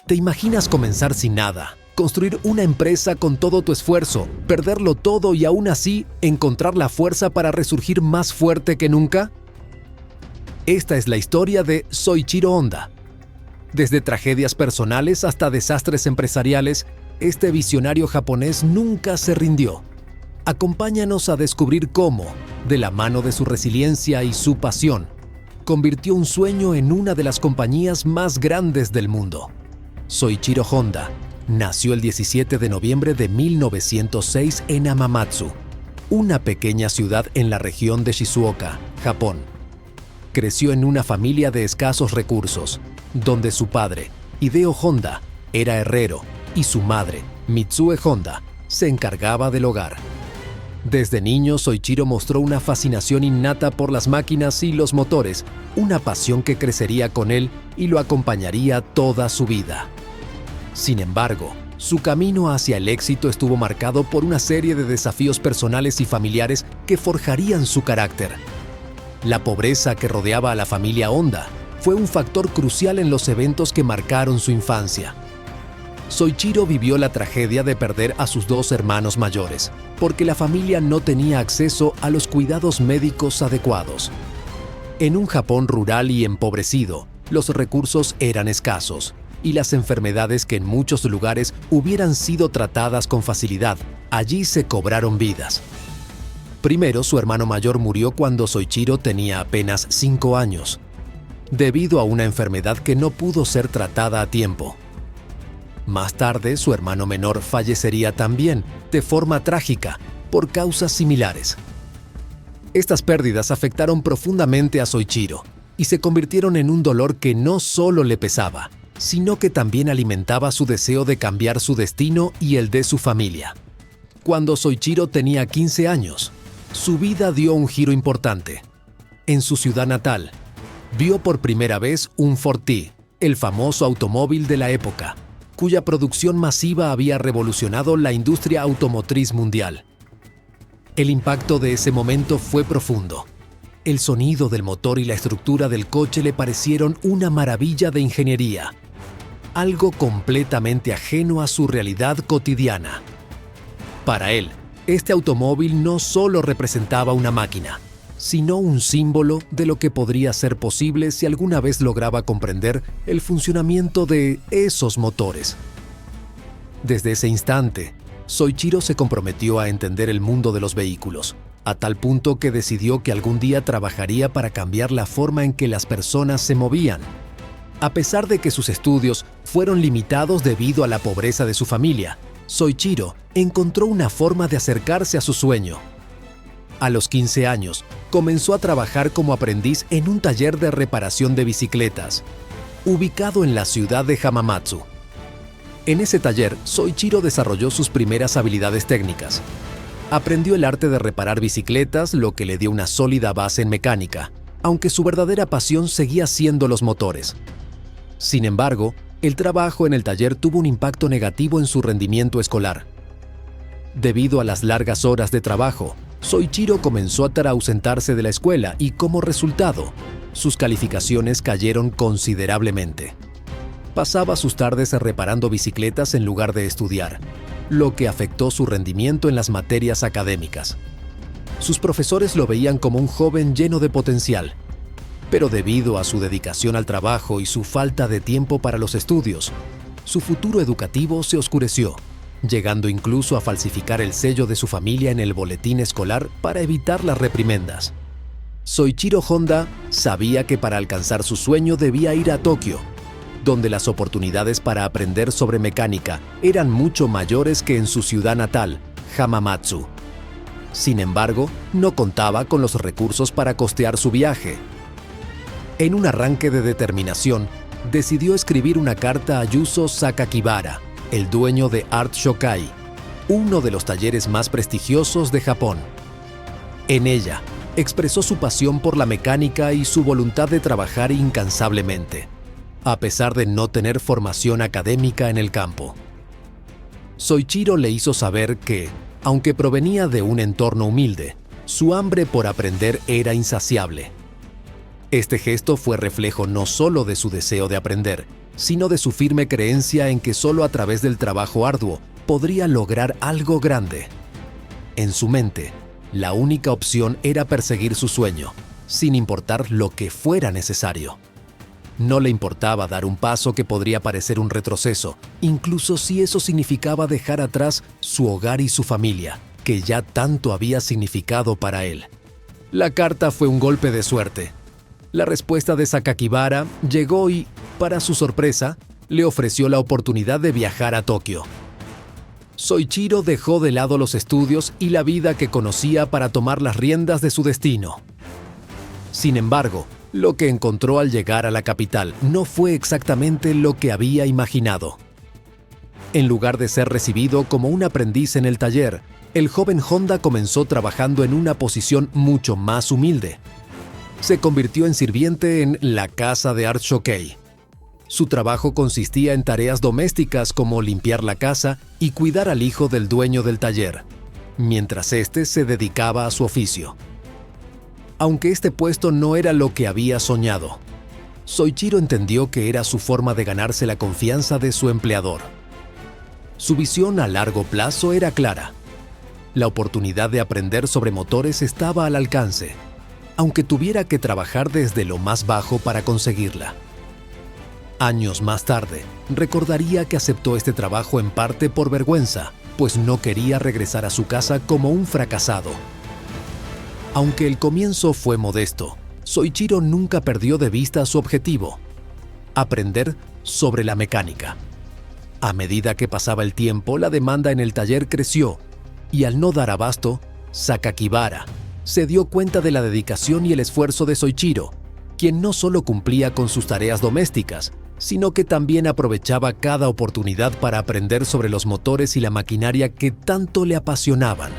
¿Te imaginas comenzar sin nada? Construir una empresa con todo tu esfuerzo, perderlo todo y aún así encontrar la fuerza para resurgir más fuerte que nunca? Esta es la historia de Soichiro Honda. Desde tragedias personales hasta desastres empresariales, este visionario japonés nunca se rindió. Acompáñanos a descubrir cómo, de la mano de su resiliencia y su pasión, convirtió un sueño en una de las compañías más grandes del mundo. Soichiro Honda nació el 17 de noviembre de 1906 en Hamamatsu, una pequeña ciudad en la región de Shizuoka, Japón. Creció en una familia de escasos recursos, donde su padre, Hideo Honda, era herrero y su madre, Mitsue Honda, se encargaba del hogar. Desde niño, Soichiro mostró una fascinación innata por las máquinas y los motores, una pasión que crecería con él y lo acompañaría toda su vida. Sin embargo, su camino hacia el éxito estuvo marcado por una serie de desafíos personales y familiares que forjarían su carácter. La pobreza que rodeaba a la familia Honda fue un factor crucial en los eventos que marcaron su infancia. Soichiro vivió la tragedia de perder a sus dos hermanos mayores, porque la familia no tenía acceso a los cuidados médicos adecuados. En un Japón rural y empobrecido, los recursos eran escasos, y las enfermedades que en muchos lugares hubieran sido tratadas con facilidad, allí se cobraron vidas. Primero, su hermano mayor murió cuando Soichiro tenía apenas 5 años, debido a una enfermedad que no pudo ser tratada a tiempo. Más tarde, su hermano menor fallecería también, de forma trágica, por causas similares. Estas pérdidas afectaron profundamente a Soichiro y se convirtieron en un dolor que no solo le pesaba, sino que también alimentaba su deseo de cambiar su destino y el de su familia. Cuando Soichiro tenía 15 años, su vida dio un giro importante. En su ciudad natal, vio por primera vez un Ford T, el famoso automóvil de la época, cuya producción masiva había revolucionado la industria automotriz mundial. El impacto de ese momento fue profundo. El sonido del motor y la estructura del coche le parecieron una maravilla de ingeniería, algo completamente ajeno a su realidad cotidiana. Para él, este automóvil no solo representaba una máquina, sino un símbolo de lo que podría ser posible si alguna vez lograba comprender el funcionamiento de esos motores. Desde ese instante, Soichiro se comprometió a entender el mundo de los vehículos, a tal punto que decidió que algún día trabajaría para cambiar la forma en que las personas se movían. A pesar de que sus estudios fueron limitados debido a la pobreza de su familia, Soichiro encontró una forma de acercarse a su sueño. A los 15 años, comenzó a trabajar como aprendiz en un taller de reparación de bicicletas, ubicado en la ciudad de Hamamatsu. En ese taller, Soichiro desarrolló sus primeras habilidades técnicas. Aprendió el arte de reparar bicicletas, lo que le dio una sólida base en mecánica, aunque su verdadera pasión seguía siendo los motores. Sin embargo, el trabajo en el taller tuvo un impacto negativo en su rendimiento escolar. Debido a las largas horas de trabajo, Soichiro comenzó a ausentarse de la escuela y, como resultado, sus calificaciones cayeron considerablemente. Pasaba sus tardes reparando bicicletas en lugar de estudiar, lo que afectó su rendimiento en las materias académicas. Sus profesores lo veían como un joven lleno de potencial, pero debido a su dedicación al trabajo y su falta de tiempo para los estudios, su futuro educativo se oscureció, llegando incluso a falsificar el sello de su familia en el boletín escolar para evitar las reprimendas. Soichiro Honda sabía que para alcanzar su sueño debía ir a Tokio, donde las oportunidades para aprender sobre mecánica eran mucho mayores que en su ciudad natal, Hamamatsu. Sin embargo, no contaba con los recursos para costear su viaje. En un arranque de determinación, decidió escribir una carta a Yuzo Sakakibara, el dueño de Art Shokai, uno de los talleres más prestigiosos de Japón. En ella, expresó su pasión por la mecánica y su voluntad de trabajar incansablemente, a pesar de no tener formación académica en el campo. Soichiro le hizo saber que, aunque provenía de un entorno humilde, su hambre por aprender era insaciable. Este gesto fue reflejo no solo de su deseo de aprender, sino de su firme creencia en que solo a través del trabajo arduo podría lograr algo grande. En su mente, la única opción era perseguir su sueño, sin importar lo que fuera necesario. No le importaba dar un paso que podría parecer un retroceso, incluso si eso significaba dejar atrás su hogar y su familia, que ya tanto había significado para él. La carta fue un golpe de suerte. La respuesta de Sakakibara llegó y, para su sorpresa, le ofreció la oportunidad de viajar a Tokio. Soichiro dejó de lado los estudios y la vida que conocía para tomar las riendas de su destino. Sin embargo, lo que encontró al llegar a la capital no fue exactamente lo que había imaginado. En lugar de ser recibido como un aprendiz en el taller, el joven Honda comenzó trabajando en una posición mucho más humilde. Se convirtió en sirviente en la casa de Art Shokei. Su trabajo consistía en tareas domésticas como limpiar la casa y cuidar al hijo del dueño del taller, mientras éste se dedicaba a su oficio. Aunque este puesto no era lo que había soñado, Soichiro entendió que era su forma de ganarse la confianza de su empleador. Su visión a largo plazo era clara. La oportunidad de aprender sobre motores estaba al alcance, aunque tuviera que trabajar desde lo más bajo para conseguirla. Años más tarde, recordaría que aceptó este trabajo en parte por vergüenza, pues no quería regresar a su casa como un fracasado. Aunque el comienzo fue modesto, Soichiro nunca perdió de vista su objetivo: aprender sobre la mecánica. A medida que pasaba el tiempo, la demanda en el taller creció, y al no dar abasto, Sakakibara se dio cuenta de la dedicación y el esfuerzo de Soichiro, quien no solo cumplía con sus tareas domésticas, sino que también aprovechaba cada oportunidad para aprender sobre los motores y la maquinaria que tanto le apasionaban.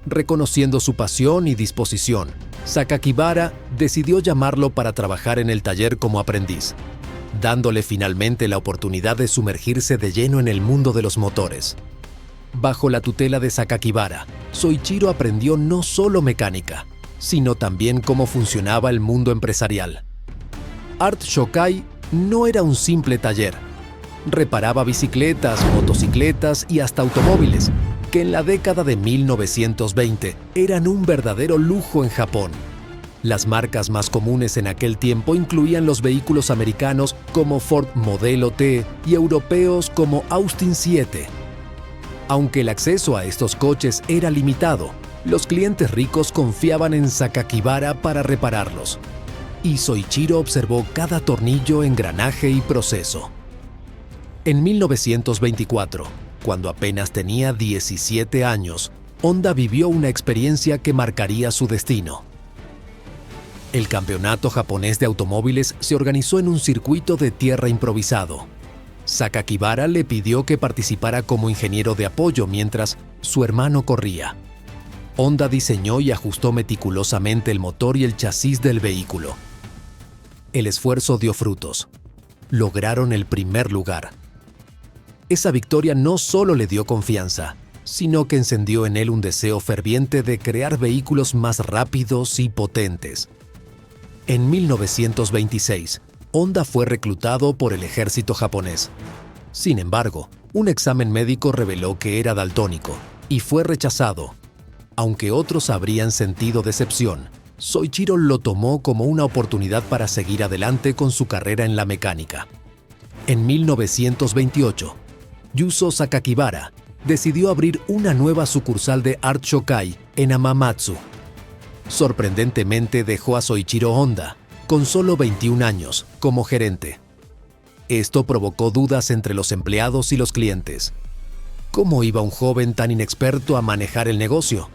Reconociendo su pasión y disposición, Sakakibara decidió llamarlo para trabajar en el taller como aprendiz, dándole finalmente la oportunidad de sumergirse de lleno en el mundo de los motores. Bajo la tutela de Sakakibara, Soichiro aprendió no solo mecánica, sino también cómo funcionaba el mundo empresarial. Art Shokei no era un simple taller. Reparaba bicicletas, motocicletas y hasta automóviles, que en la década de 1920 eran un verdadero lujo en Japón. Las marcas más comunes en aquel tiempo incluían los vehículos americanos como Ford Modelo T y europeos como Austin 7. Aunque el acceso a estos coches era limitado, los clientes ricos confiaban en Sakakibara para repararlos, y Soichiro observó cada tornillo, engranaje y proceso. En 1924, cuando apenas tenía 17 años, Honda vivió una experiencia que marcaría su destino. El campeonato japonés de automóviles se organizó en un circuito de tierra improvisado. Sakakibara le pidió que participara como ingeniero de apoyo mientras su hermano corría. Honda diseñó y ajustó meticulosamente el motor y el chasis del vehículo. El esfuerzo dio frutos. Lograron el primer lugar. Esa victoria no solo le dio confianza, sino que encendió en él un deseo ferviente de crear vehículos más rápidos y potentes. En 1926, Honda fue reclutado por el ejército japonés. Sin embargo, un examen médico reveló que era daltónico y fue rechazado. Aunque otros habrían sentido decepción, Soichiro lo tomó como una oportunidad para seguir adelante con su carrera en la mecánica. En 1928, Yuzo Sakakibara decidió abrir una nueva sucursal de Art Shokei en Hamamatsu. Sorprendentemente dejó a Soichiro Honda, con solo 21 años, como gerente. Esto provocó dudas entre los empleados y los clientes. ¿Cómo iba un joven tan inexperto a manejar el negocio?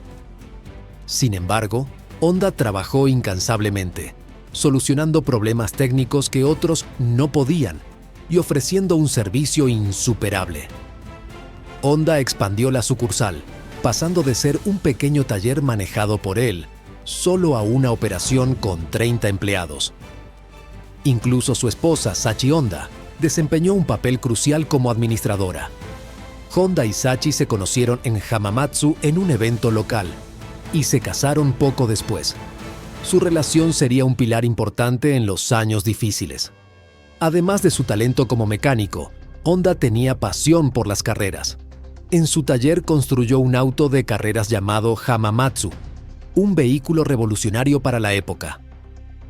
Sin embargo, Honda trabajó incansablemente, solucionando problemas técnicos que otros no podían y ofreciendo un servicio insuperable. Honda expandió la sucursal, pasando de ser un pequeño taller manejado por él, solo a una operación con 30 empleados. Incluso su esposa, Sachi Honda, desempeñó un papel crucial como administradora. Honda y Sachi se conocieron en Hamamatsu en un evento local y se casaron poco después. Su relación sería un pilar importante en los años difíciles. Además de su talento como mecánico, Honda tenía pasión por las carreras. En su taller construyó un auto de carreras llamado Hamamatsu, un vehículo revolucionario para la época.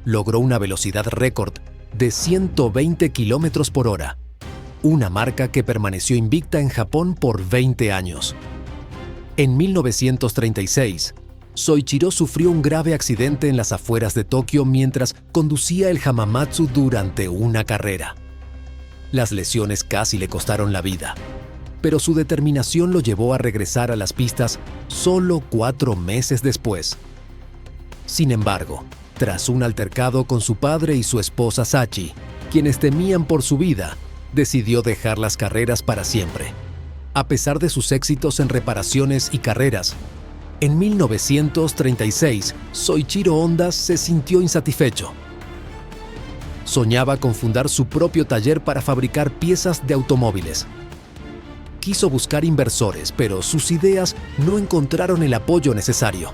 Logró una velocidad récord de 120 km por hora, una marca que permaneció invicta en Japón por 20 años. En 1936, Soichiro sufrió un grave accidente en las afueras de Tokio mientras conducía el Hamamatsu durante una carrera. Las lesiones casi le costaron la vida, pero su determinación lo llevó a regresar a las pistas solo 4 meses después. Sin embargo, tras un altercado con su padre y su esposa Sachi, quienes temían por su vida, decidió dejar las carreras para siempre. A pesar de sus éxitos en reparaciones y carreras, en 1936, Soichiro Honda se sintió insatisfecho. Soñaba con fundar su propio taller para fabricar piezas de automóviles. Quiso buscar inversores, pero sus ideas no encontraron el apoyo necesario.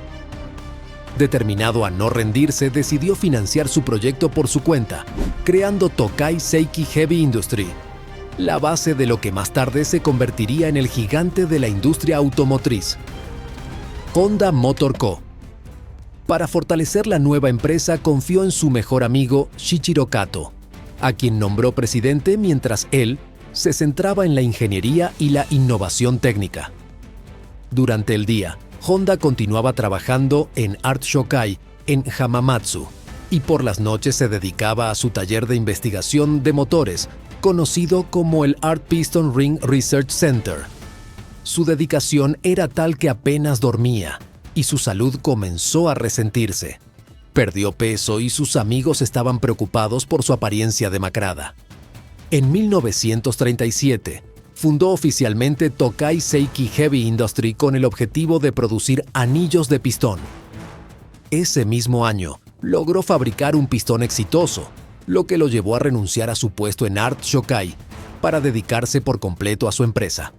Determinado a no rendirse, decidió financiar su proyecto por su cuenta, creando Tokai Seiki Heavy Industry, la base de lo que más tarde se convertiría en el gigante de la industria automotriz, Honda Motor Co. Para fortalecer la nueva empresa, confió en su mejor amigo Shichiro Kato, a quien nombró presidente mientras él se centraba en la ingeniería y la innovación técnica. Durante el día, Honda continuaba trabajando en Art Shokai en Hamamatsu y por las noches se dedicaba a su taller de investigación de motores, conocido como el Art Piston Ring Research Center. Su dedicación era tal que apenas dormía y su salud comenzó a resentirse. Perdió peso y sus amigos estaban preocupados por su apariencia demacrada. En 1937, fundó oficialmente Tokai Seiki Heavy Industry con el objetivo de producir anillos de pistón. Ese mismo año, logró fabricar un pistón exitoso, lo que lo llevó a renunciar a su puesto en Art Shokai para dedicarse por completo a su empresa.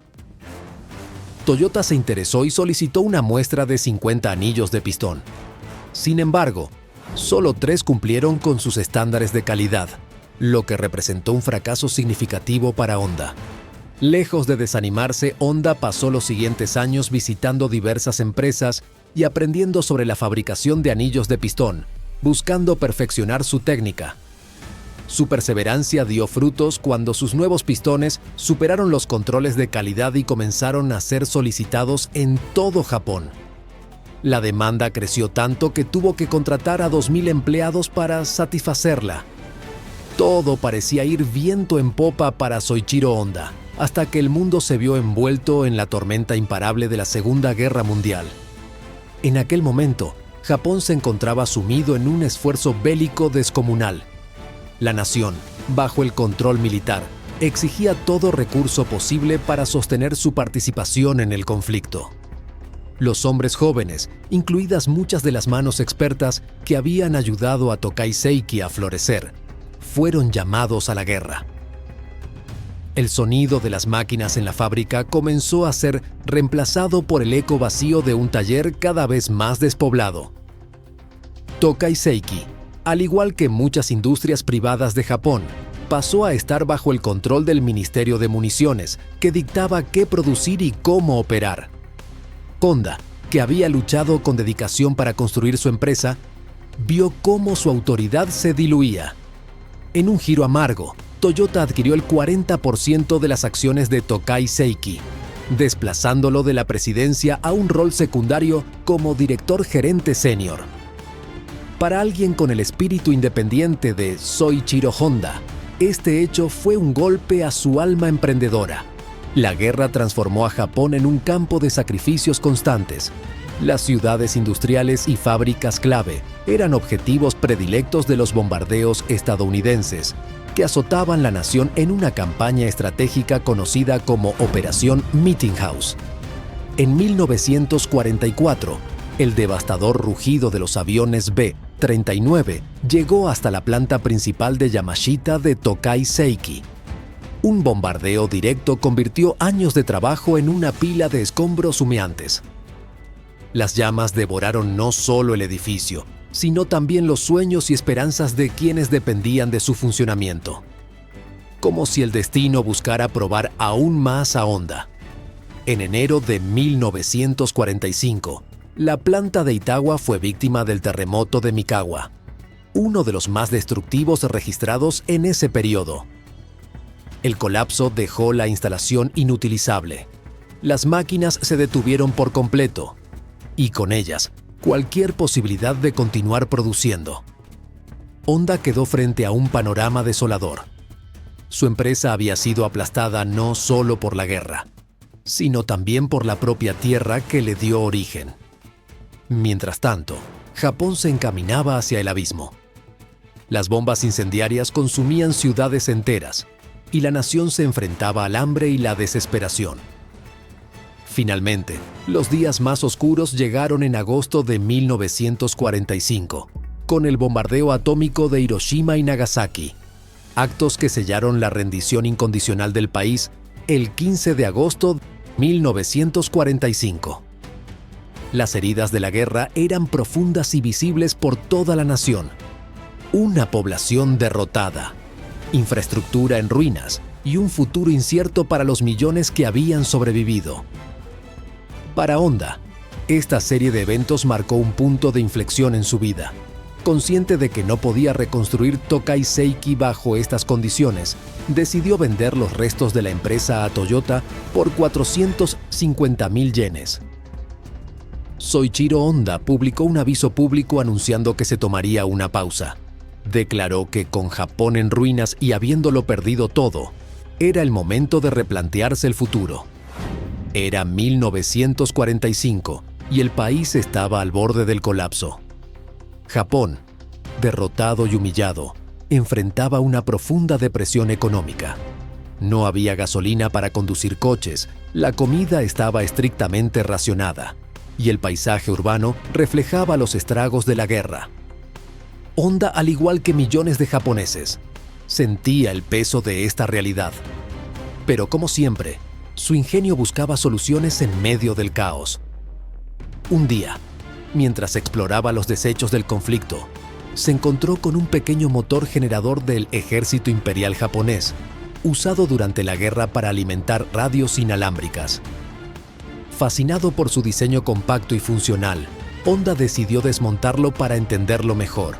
Toyota se interesó y solicitó una muestra de 50 anillos de pistón. Sin embargo, solo 3 cumplieron con sus estándares de calidad, lo que representó un fracaso significativo para Honda. Lejos de desanimarse, Honda pasó los siguientes años visitando diversas empresas y aprendiendo sobre la fabricación de anillos de pistón, buscando perfeccionar su técnica. Su perseverancia dio frutos cuando sus nuevos pistones superaron los controles de calidad y comenzaron a ser solicitados en todo Japón. La demanda creció tanto que tuvo que contratar a 2,000 empleados para satisfacerla. Todo parecía ir viento en popa para Soichiro Honda, hasta que el mundo se vio envuelto en la tormenta imparable de la Segunda Guerra Mundial. En aquel momento, Japón se encontraba sumido en un esfuerzo bélico descomunal. La nación, bajo el control militar, exigía todo recurso posible para sostener su participación en el conflicto. Los hombres jóvenes, incluidas muchas de las manos expertas que habían ayudado a Tokai Seiki a florecer, fueron llamados a la guerra. El sonido de las máquinas en la fábrica comenzó a ser reemplazado por el eco vacío de un taller cada vez más despoblado. Tokai Seiki, al igual que muchas industrias privadas de Japón, pasó a estar bajo el control del Ministerio de Municiones, que dictaba qué producir y cómo operar. Honda, que había luchado con dedicación para construir su empresa, vio cómo su autoridad se diluía. En un giro amargo, Toyota adquirió el 40% de las acciones de Tokai Seiki, desplazándolo de la presidencia a un rol secundario como director gerente senior. Para alguien con el espíritu independiente de Soichiro Honda, este hecho fue un golpe a su alma emprendedora. La guerra transformó a Japón en un campo de sacrificios constantes. Las ciudades industriales y fábricas clave eran objetivos predilectos de los bombardeos estadounidenses, que azotaban la nación en una campaña estratégica conocida como Operación Meeting House. En 1944, el devastador rugido de los aviones B-39 llegó hasta la planta principal de Yamashita de Tokai Seiki. Un bombardeo directo convirtió años de trabajo en una pila de escombros humeantes. Las llamas devoraron no solo el edificio, sino también los sueños y esperanzas de quienes dependían de su funcionamiento. como si el destino buscara probar aún más a Honda. En enero de 1945, la planta de Itagua fue víctima del terremoto de Mikawa, uno de los más destructivos registrados en ese periodo. El colapso dejó la instalación inutilizable. Las máquinas se detuvieron por completo, y con ellas, cualquier posibilidad de continuar produciendo. Honda quedó frente a un panorama desolador. Su empresa había sido aplastada no solo por la guerra, sino también por la propia tierra que le dio origen. Mientras tanto, Japón se encaminaba hacia el abismo. Las bombas incendiarias consumían ciudades enteras, y la nación se enfrentaba al hambre y la desesperación. Finalmente, los días más oscuros llegaron en agosto de 1945, con el bombardeo atómico de Hiroshima y Nagasaki, actos que sellaron la rendición incondicional del país el 15 de agosto de 1945. Las heridas de la guerra eran profundas y visibles por toda la nación. Una población derrotada, infraestructura en ruinas y un futuro incierto para los millones que habían sobrevivido. Para Honda, esta serie de eventos marcó un punto de inflexión en su vida. Consciente de que no podía reconstruir Tokai Seiki bajo estas condiciones, decidió vender los restos de la empresa a Toyota por 450,000 yenes. Soichiro Honda publicó un aviso público anunciando que se tomaría una pausa. Declaró que con Japón en ruinas y habiéndolo perdido todo, era el momento de replantearse el futuro. Era 1945 y el país estaba al borde del colapso. Japón, derrotado y humillado, enfrentaba una profunda depresión económica. No había gasolina para conducir coches, la comida estaba estrictamente racionada, y el paisaje urbano reflejaba los estragos de la guerra. Honda, al igual que millones de japoneses, sentía el peso de esta realidad. Pero como siempre, su ingenio buscaba soluciones en medio del caos. Un día, mientras exploraba los desechos del conflicto, se encontró con un pequeño motor generador del ejército imperial japonés, usado durante la guerra para alimentar radios inalámbricas. Fascinado por su diseño compacto y funcional, Honda decidió desmontarlo para entenderlo mejor.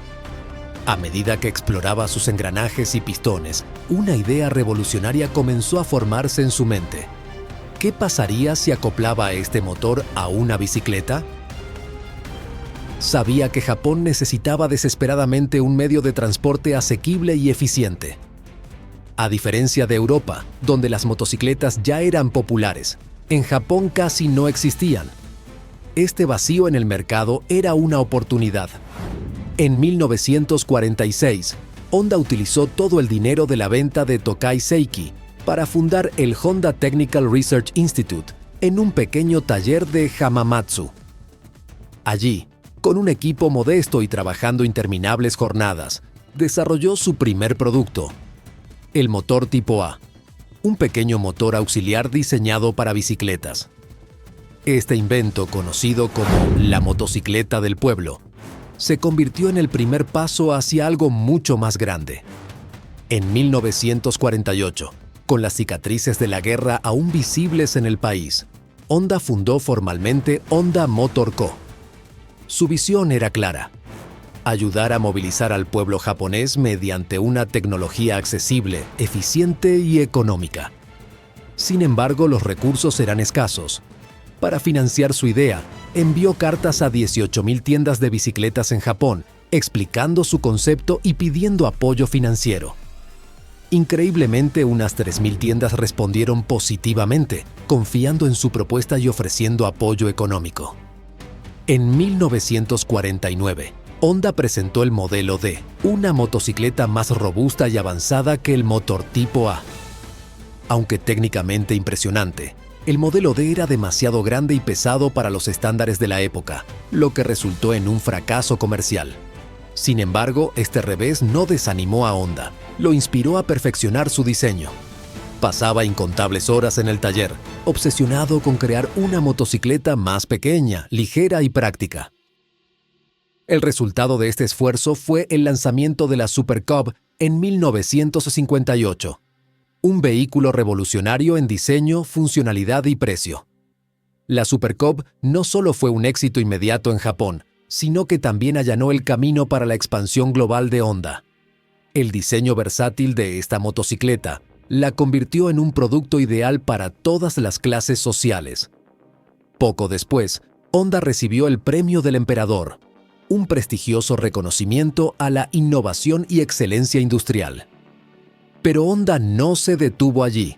A medida que exploraba sus engranajes y pistones, una idea revolucionaria comenzó a formarse en su mente. ¿Qué pasaría si acoplaba este motor a una bicicleta? Sabía que Japón necesitaba desesperadamente un medio de transporte asequible y eficiente. A diferencia de Europa, donde las motocicletas ya eran populares, en Japón casi no existían. Este vacío en el mercado era una oportunidad. En 1946, Honda utilizó todo el dinero de la venta de Tokai Seiki para fundar el Honda Technical Research Institute en un pequeño taller de Hamamatsu. Allí, con un equipo modesto y trabajando interminables jornadas, desarrolló su primer producto, el motor tipo A, un pequeño motor auxiliar diseñado para bicicletas. Este invento, conocido como la motocicleta del pueblo, se convirtió en el primer paso hacia algo mucho más grande. En 1948, con las cicatrices de la guerra aún visibles en el país, Honda fundó formalmente Honda Motor Co. Su visión era clara: ayudar a movilizar al pueblo japonés mediante una tecnología accesible, eficiente y económica. Sin embargo, los recursos eran escasos. Para financiar su idea, envió cartas a 18,000 tiendas de bicicletas en Japón, explicando su concepto y pidiendo apoyo financiero. Increíblemente, unas 3,000 tiendas respondieron positivamente, confiando en su propuesta y ofreciendo apoyo económico. En 1949, Honda presentó el modelo D, una motocicleta más robusta y avanzada que el motor tipo A. Aunque técnicamente impresionante, el modelo D era demasiado grande y pesado para los estándares de la época, lo que resultó en un fracaso comercial. Sin embargo, este revés no desanimó a Honda, lo inspiró a perfeccionar su diseño. Pasaba incontables horas en el taller, obsesionado con crear una motocicleta más pequeña, ligera y práctica. El resultado de este esfuerzo fue el lanzamiento de la Super Cub en 1958. un vehículo revolucionario en diseño, funcionalidad y precio. La Super Cub no solo fue un éxito inmediato en Japón, sino que también allanó el camino para la expansión global de Honda. El diseño versátil de esta motocicleta la convirtió en un producto ideal para todas las clases sociales. Poco después, Honda recibió el Premio del Emperador, un prestigioso reconocimiento a la innovación y excelencia industrial. Pero Honda no se detuvo allí.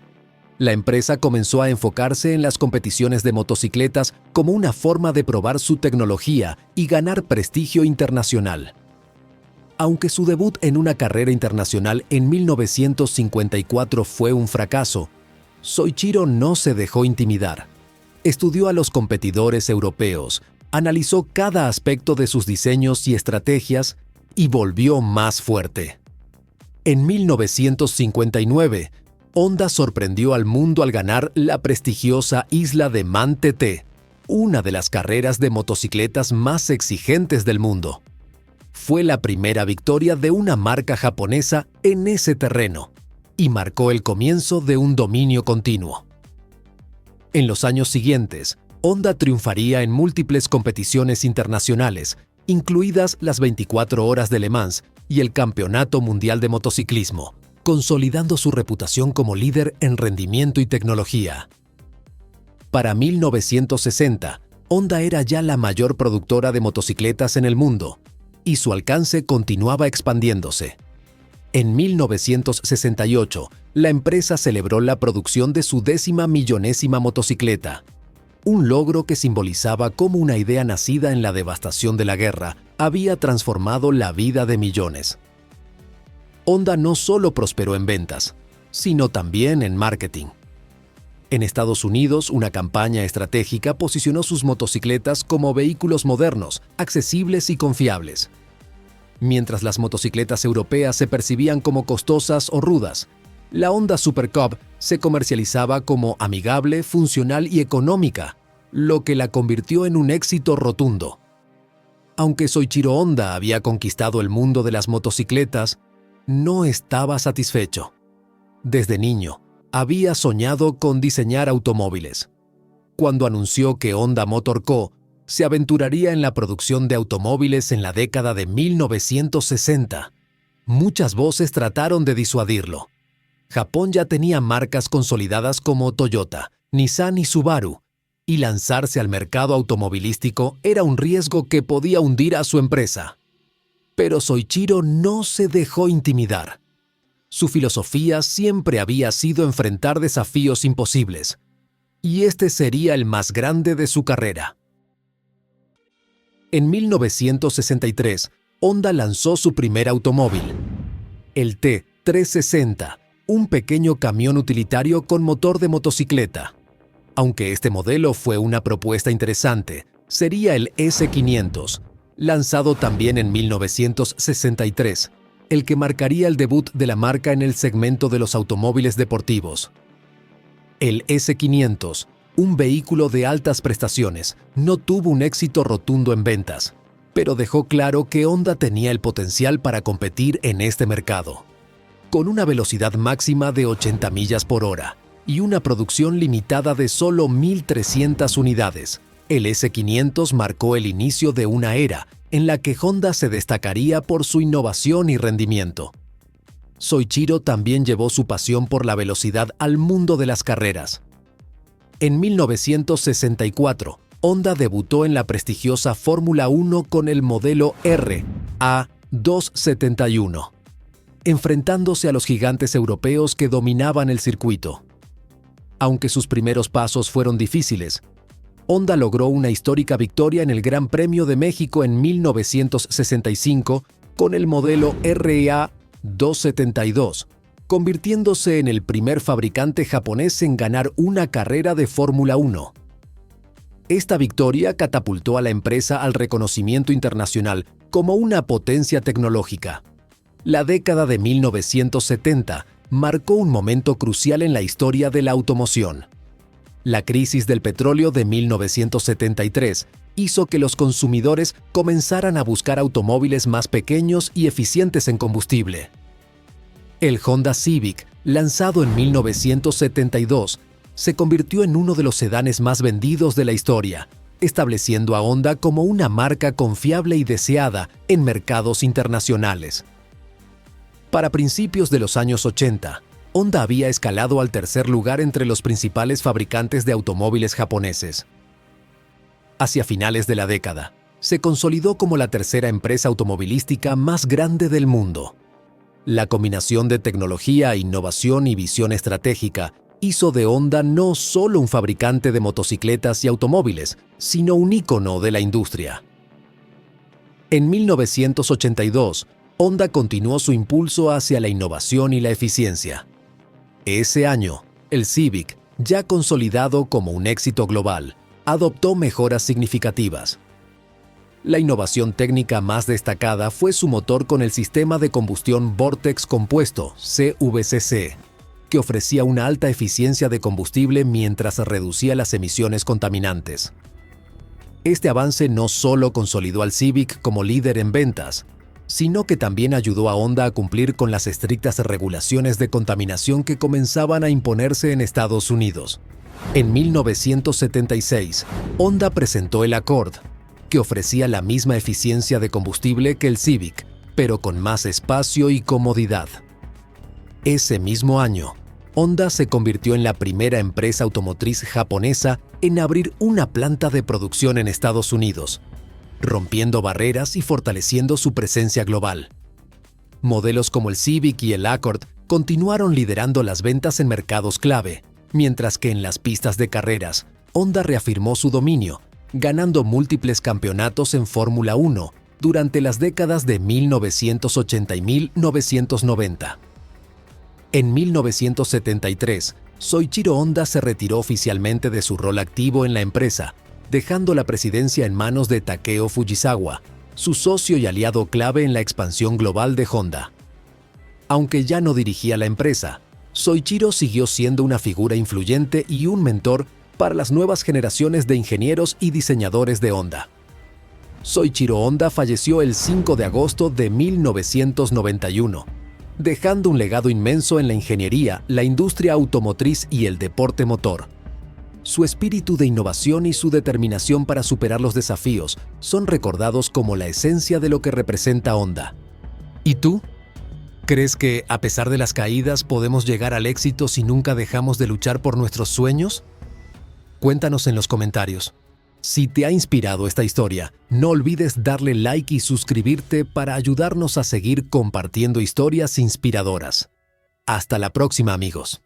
La empresa comenzó a enfocarse en las competiciones de motocicletas como una forma de probar su tecnología y ganar prestigio internacional. Aunque su debut en una carrera internacional en 1954 fue un fracaso, Soichiro no se dejó intimidar. Estudió a los competidores europeos, analizó cada aspecto de sus diseños y estrategias y volvió más fuerte. En 1959, Honda sorprendió al mundo al ganar la prestigiosa Isla de Man TT, una de las carreras de motocicletas más exigentes del mundo. Fue la primera victoria de una marca japonesa en ese terreno y marcó el comienzo de un dominio continuo. En los años siguientes, Honda triunfaría en múltiples competiciones internacionales, incluidas las 24 horas de Le Mans y el Campeonato Mundial de Motociclismo, consolidando su reputación como líder en rendimiento y tecnología. Para 1960, Honda era ya la mayor productora de motocicletas en el mundo, y su alcance continuaba expandiéndose. En 1968, la empresa celebró la producción de su 10.000.000ª motocicleta, un logro que simbolizaba cómo una idea nacida en la devastación de la guerra había transformado la vida de millones. Honda no solo prosperó en ventas, sino también en marketing. En Estados Unidos, una campaña estratégica posicionó sus motocicletas como vehículos modernos, accesibles y confiables. Mientras las motocicletas europeas se percibían como costosas o rudas, la Honda Super Cub se comercializaba como amigable, funcional y económica, lo que la convirtió en un éxito rotundo. Aunque Soichiro Honda había conquistado el mundo de las motocicletas, no estaba satisfecho. Desde niño, había soñado con diseñar automóviles. Cuando anunció que Honda Motor Co. se aventuraría en la producción de automóviles en la década de 1960, muchas voces trataron de disuadirlo. Japón ya tenía marcas consolidadas como Toyota, Nissan y Subaru, y lanzarse al mercado automovilístico era un riesgo que podía hundir a su empresa. Pero Soichiro no se dejó intimidar. Su filosofía siempre había sido enfrentar desafíos imposibles, y este sería el más grande de su carrera. En 1963, Honda lanzó su primer automóvil, el T360, un pequeño camión utilitario con motor de motocicleta. Aunque este modelo fue una propuesta interesante, sería el S500, lanzado también en 1963, el que marcaría el debut de la marca en el segmento de los automóviles deportivos. El S500, un vehículo de altas prestaciones, no tuvo un éxito rotundo en ventas, pero dejó claro que Honda tenía el potencial para competir en este mercado. Con una velocidad máxima de 80 millas por hora y una producción limitada de solo 1.300 unidades, el S500 marcó el inicio de una era en la que Honda se destacaría por su innovación y rendimiento. Soichiro también llevó su pasión por la velocidad al mundo de las carreras. En 1964, Honda debutó en la prestigiosa Fórmula 1 con el modelo RA271, enfrentándose a los gigantes europeos que dominaban el circuito. Aunque sus primeros pasos fueron difíciles, Honda logró una histórica victoria en el Gran Premio de México en 1965 con el modelo RA272, convirtiéndose en el primer fabricante japonés en ganar una carrera de Fórmula 1. Esta victoria catapultó a la empresa al reconocimiento internacional como una potencia tecnológica. La década de 1970 marcó un momento crucial en la historia de la automoción. La crisis del petróleo de 1973 hizo que los consumidores comenzaran a buscar automóviles más pequeños y eficientes en combustible. El Honda Civic, lanzado en 1972, se convirtió en uno de los sedanes más vendidos de la historia, estableciendo a Honda como una marca confiable y deseada en mercados internacionales. Para principios de los años 80, Honda había escalado al tercer lugar entre los principales fabricantes de automóviles japoneses. Hacia finales de la década, se consolidó como la tercera empresa automovilística más grande del mundo. La combinación de tecnología, innovación y visión estratégica hizo de Honda no solo un fabricante de motocicletas y automóviles, sino un ícono de la industria. En 1982, Honda continuó su impulso hacia la innovación y la eficiencia. Ese año, el Civic, ya consolidado como un éxito global, adoptó mejoras significativas. La innovación técnica más destacada fue su motor con el sistema de combustión Vortex compuesto, CVCC, que ofrecía una alta eficiencia de combustible mientras reducía las emisiones contaminantes. Este avance no solo consolidó al Civic como líder en ventas, sino que también ayudó a Honda a cumplir con las estrictas regulaciones de contaminación que comenzaban a imponerse en Estados Unidos. En 1976, Honda presentó el Accord, que ofrecía la misma eficiencia de combustible que el Civic, pero con más espacio y comodidad. Ese mismo año, Honda se convirtió en la primera empresa automotriz japonesa en abrir una planta de producción en Estados Unidos, rompiendo barreras y fortaleciendo su presencia global. Modelos como el Civic y el Accord continuaron liderando las ventas en mercados clave, mientras que en las pistas de carreras, Honda reafirmó su dominio, ganando múltiples campeonatos en Fórmula 1 durante las décadas de 1980 y 1990. En 1973, Soichiro Honda se retiró oficialmente de su rol activo en la empresa, dejando la presidencia en manos de Takeo Fujisawa, su socio y aliado clave en la expansión global de Honda. Aunque ya no dirigía la empresa, Soichiro siguió siendo una figura influyente y un mentor para las nuevas generaciones de ingenieros y diseñadores de Honda. Soichiro Honda falleció el 5 de agosto de 1991, dejando un legado inmenso en la ingeniería, la industria automotriz y el deporte motor. Su espíritu de innovación y su determinación para superar los desafíos son recordados como la esencia de lo que representa Honda. ¿Y tú? ¿Crees que, a pesar de las caídas, podemos llegar al éxito si nunca dejamos de luchar por nuestros sueños? Cuéntanos en los comentarios. Si te ha inspirado esta historia, no olvides darle like y suscribirte para ayudarnos a seguir compartiendo historias inspiradoras. Hasta la próxima, amigos.